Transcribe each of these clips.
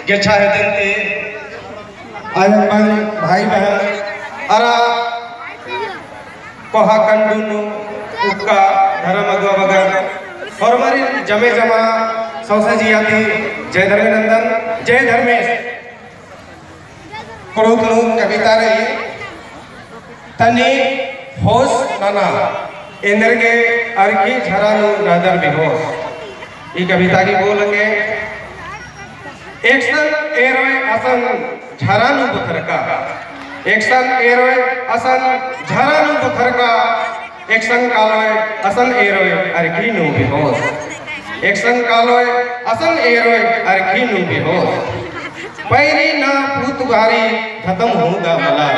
गेछा है दिनते आयपन भाई बहन अरा कोहा कंडुनु उक्का धर्म अगवा बगर और हमारी जमे जमा सौसा जी आती जय धर्मेनंदन जय धर्मेश कुरुकलु कविता रही तनी होश नाना इंद्र के अर्की झरानु रादर बेहोश ये कविता की बोलेंगे एक्शन एरोय असन झरानु बुथरका एक्शन एरोय असन झरानु बुथरका एक्शन कालोय असन एरोय अर्कीनु बेहोश एक्शन कालोय असन एरोय अर्कीनु बेहोश पैरी ना फूतबारी खत्म होगा मला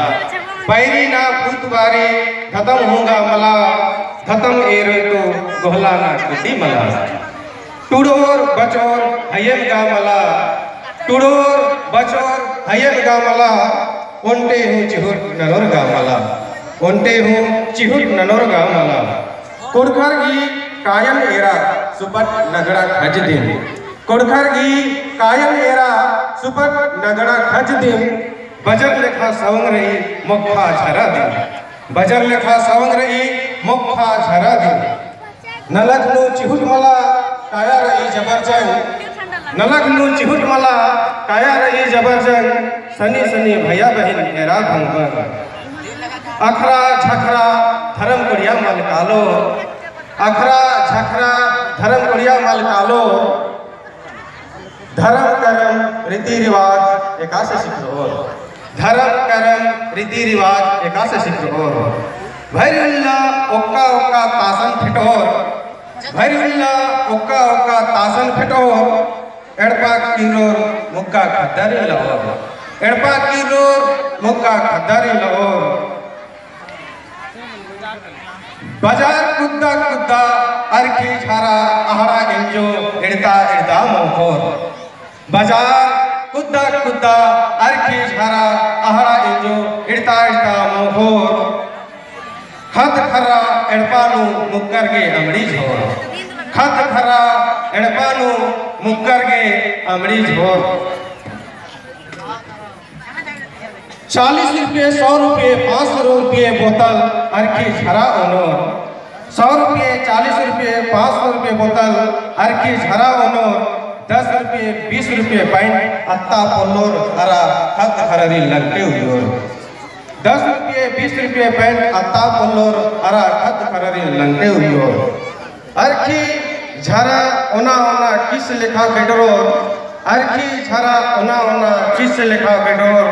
पैरी ना फूतबारी खत्म होगा मला खत्म एरोय तो गोहला ना कुटी मला टुडोर बचोर हयम गा मला टुडोर बचोर हयम गा मला ओंटे हूँ चिहुट ननोर गा मला ओंटे हूँ चिहुट ननोर गा मला कोडखर गी कायम एरा सुपट नगड़ा खज दिन कोडखर गी कायम एरा सुपट नगड़ा खज दिन बजर लेखा सवंग रही मुखा झरा दिन बजर लेखा सवंग रही मुखा झरा दिन नलक नु चिहुट मला काया रही जबरजंग नलगनु चिहुट मला काया रही जबरजंग सनी सनी भैया बहन हेरा भंग अखरा झखरा धर्म कुड़िया मल कालो अखरा झखरा धर्म कुड़िया मल कालो धर्म कर्म रीति रिवाज एकाश सिखरो धर्म कर्म रीति रिवाज एकाश सिखरो भैरुल्ला ओक्का ओक्का तासन फिटोर भैरुल्ला ओक्का ओक्का तासन फिटोर एड़पा किरोर मुक्का खद्दारी लहोर एड़पा किरोर मुक्का खद्दारी लहोर बाजार कुद्दा कुद्दा अरखी झारा आहरा इंजो इड़ता इड़ता मोहर बाजार कुद्दा कुद्दा अरखी झारा आहरा इंजो इड़ता इड़ता मोहर खत खरा एड़पानु मुक्कर के अमड़ी झोर खत खरा एड़पानु मुक्कर के अमड़ी झोर 40 रुपये 100 रुपये 500 रुपये बोतल अरखी झरा ओनोर 100 रुपये 40 रुपये 500 रुपये बोतल अरखी झरा ओनोर 10 रुपये 20 रुपये पैंट अत्ता पोलोर अरा खत खररी लगते हुए 10 रुपये 20 रुपये पैंट अत्ता पोलोर अरा खत खररी लगते हुए अरखी झरा ओना ओना किस लेखा बेडरोर अरखी झरा ओना ओना किस लेखा बेडरोर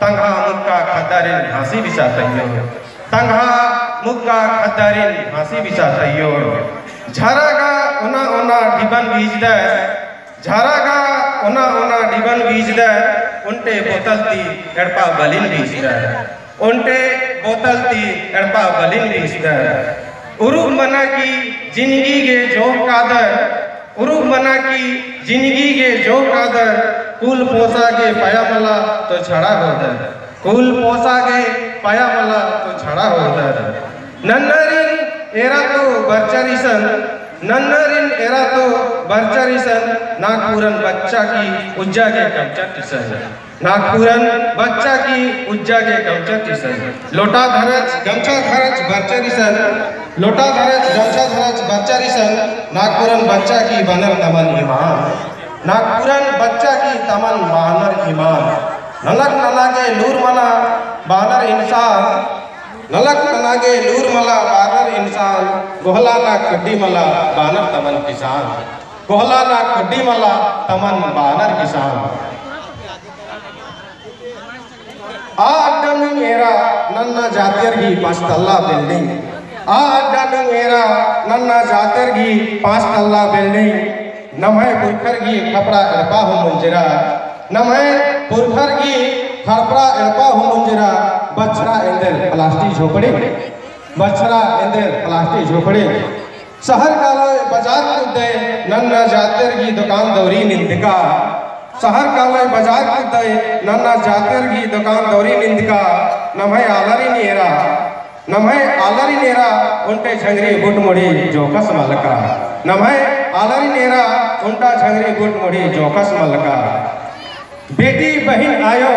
तंगा मुक्का खद्दारिन घासी बिछा तैयो तंगा मुक्का खद्दारिन घासी बिछा तैयो झरागा ओना ओना डिबन बीज दे झरागा ओना ओना डिबन बीज दे उनटे बोतल ती एड़पा बलिन बीज दे उनटे बोतल ती एड़पा बलिन बीज दे उरुग मना की जिंदगी के जो कादर उरुग मना की जिंदगी के जो कादर कुल पोसा के पाया मला तो छड़ा होदर कुल पोसा के पाया मला तो छड़ा होदर नन्नरिन एरा तो बर्चरिसन नन्नरिन एरा तो बर्चरिसन नागपुरन बच्चा की उज्जा के कमचटिसन नागपुरन बच्चा की उज्जा के कमचटिसन लोटा धरच गमछा धरच बर्चरिसन लोटा धरच गमछा धरच बर्चरिसन नागपुरन बच्चा की बनर नमन ईमान नागपुरन बच्चा की तमन बानर ईमान नलक नलागे लूर मला बानर इंसान नलक नलागे लूर मला बानर इंसान गोहला ना कड्डी मला बानर तमन किसान गोहला ना कड्डी मला तमन बानर किसान आ अड्डन मेरा नन्ना जातियर की 5 तल्ला बिल्डिंग आ अड्डन मेरा नन्ना जातियर की 5 तल्ला बिल्डिंग नमः पुरखर की खपड़ा एड़पा हो मुंजरा नमः पुरखर की खपड़ा एड़पा हो मुंजरा बछरा इंदर प्लास्टिक झोपड़े बछरा इंदर प्लास्टिक झोपड़े शहर कालो बाजार कुदे नन्ना जातेर की दुकान दौरी निंदिका शहर कालो बाजार कुदे नन्ना जातेर की दुकान दौरी निंदिका नमः आलरी नेरा उनटे झंगरी गुट मुड़ी जोकस मलका नमः आलरी नेरा उनटा झंगरी गुट मुड़ी जोकस मलका बहन आयो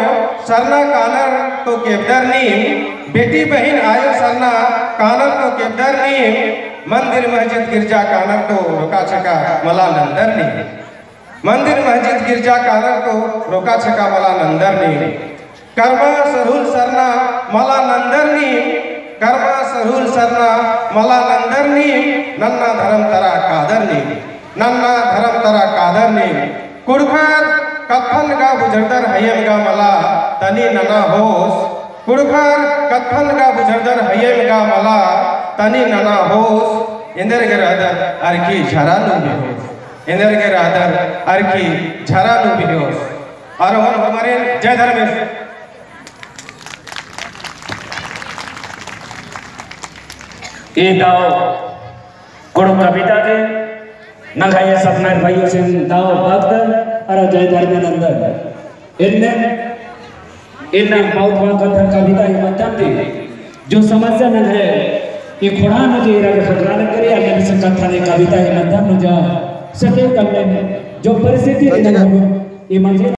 सरना कानर तो केवदर नीम, बेटी बहन आयो सरना कानर तो केवदर नीम, मंदिर मस्जिद गिरजा कानर तो रोका छका मला नंदर नीम, मंदिर मस्जिद गिरजा कानर तो रोका छका मला नंदर नीम, कर्मा सरुल सरना मला नंदर नीम, कर्मा सरुल सरना मला नंदर नीम, नन्ना धर्म तरा कादर नीम, नन्ना धर्म तरा कादर नीम, कुड़भर कथन गा बुझरदर हयम गा मला तनी नना होस, कुड़भर कथन गा बुझरदर हयम गा मला तनी नना होस, इंदर के रादर अरकी झरा नु भी होस, इंदर के रादर अरकी झरा नु भी होस। और हमारे जय धर्मेश ये दाव गुरु कविता के नंगाये सपना भाइयों से दाव भक्त और जय धर्मानंद इन्ने बहुत कथन कविता ही माध्यम थी जो समस्या में है ये खुदा मुझे खतरा करे अगर इस कथा ने कविता के माध्यम मुझे सके कमरे में जो परिस्थिति ये मुझे